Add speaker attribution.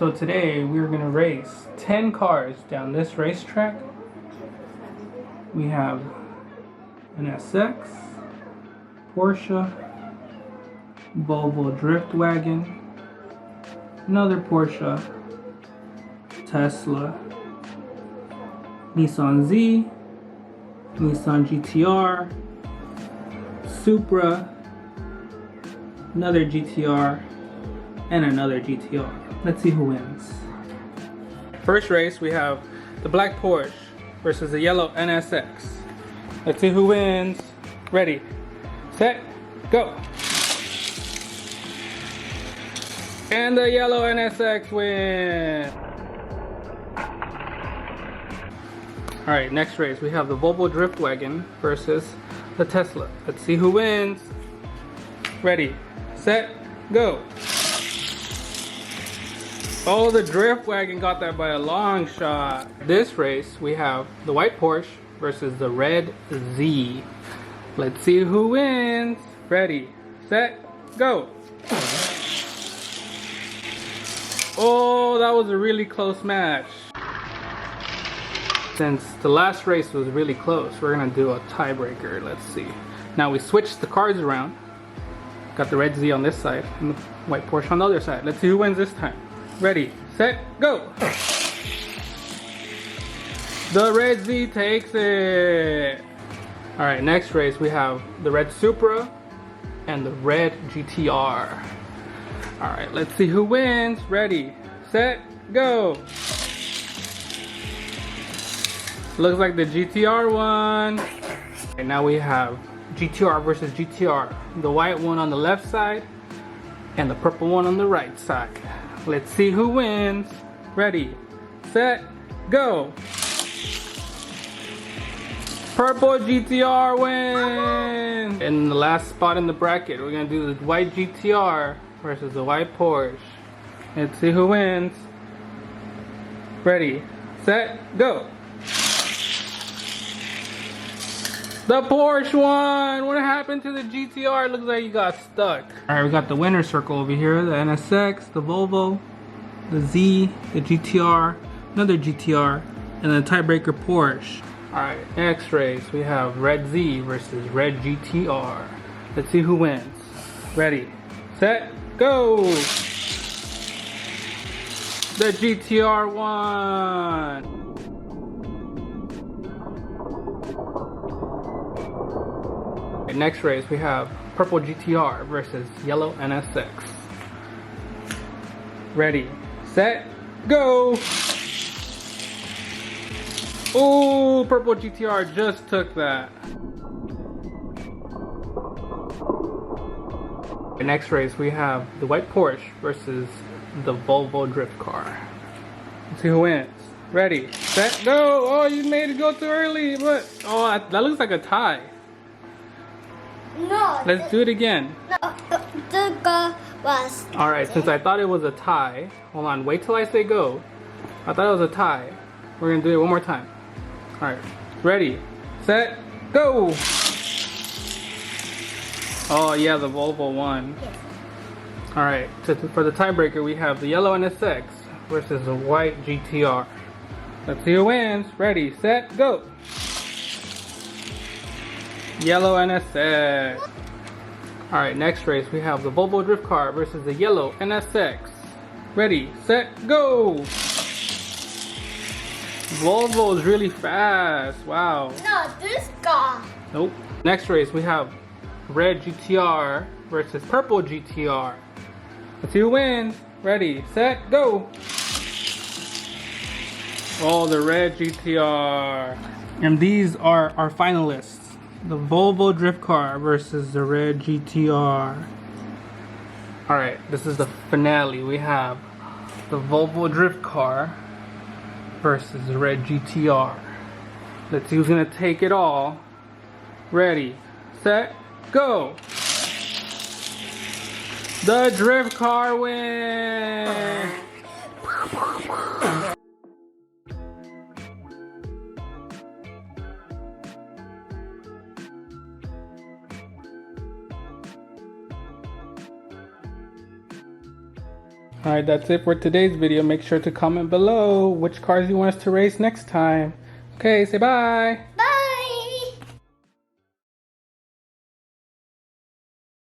Speaker 1: So today we're gonna race 10 cars down this racetrack. We have an SX, Porsche, Volvo Drift Wagon, another Porsche, Tesla, Nissan Z, Nissan GTR, Supra, another GTR, and another GTR. Let's see who wins. First race, we have the black Porsche versus the yellow NSX. Let's see who wins. Ready, set, go. And the yellow NSX wins. Alright, next race, we have the Volvo Drift Wagon versus the Tesla. Let's see who wins. Ready, set, go. Oh, the Drift Wagon got that by a long shot. This race, we have the white Porsche versus the red Z. Let's see who wins. Ready, set, go. Oh, that was a really close match. Since the last race was really close, we're gonna do a tiebreaker. Let's see. Now we switched the cars around. Got the red Z on this side and the white Porsche on the other side. Let's see who wins this time. Ready, set, go. The red Z takes it. All right, next race we have the red Supra and the red GTR. All right, let's see who wins. Ready, set, go. Looks like the GTR won. And now we have GTR versus GTR. The white one on the left side and the purple one on the right side. Let's see who wins. Ready, set, go. Purple GTR wins. In the last spot in the bracket, we're gonna do the white GTR versus the white Porsche. Let's see who wins. Ready, set, go. The Porsche won! What happened to the GTR? It looks like you got stuck. Alright, we got the winner circle over here. The NSX, the Volvo, the Z, the GTR, another GTR, and the tiebreaker Porsche. Alright, next race we have red Z versus red GTR. Let's see who wins. Ready, set, go! The GTR won! Next race we have purple GTR versus yellow NSX. Ready, set, go. Oh, purple GTR just took that. Next race we have the white Porsche versus the Volvo drift car. Let's see who wins. Ready, set, go. Oh, you made it go too early, but oh, that looks like a tie.
Speaker 2: No.
Speaker 1: Let's do it again.
Speaker 2: No, the girl was.
Speaker 1: Alright, since I thought it was a tie, hold on, wait till I say go. I thought it was a tie. We're gonna do it one more time. Alright, ready, set, go! Oh yeah, the Volvo won.
Speaker 2: Yes.
Speaker 1: Alright, for the tiebreaker we have the yellow NSX versus the white GTR. Let's see who wins. Ready, set, go! Yellow NSX. Alright, next race we have the Volvo drift car versus the yellow NSX. Ready, set, go! Volvo is really fast. Wow.
Speaker 2: No, this car.
Speaker 1: Nope. Next race we have red GTR versus purple GTR. Let's see who wins. Ready, set, go! Oh, the red GTR. And these are our finalists. The Volvo drift car versus the red GTR. Alright, this is the finale. We have the Volvo drift car versus the red GTR. Let's see who's gonna take it all. Ready, set, go! The drift car wins! Alright, that's it for today's video. Make sure to comment below which cars you want us to race next time. Okay, say bye.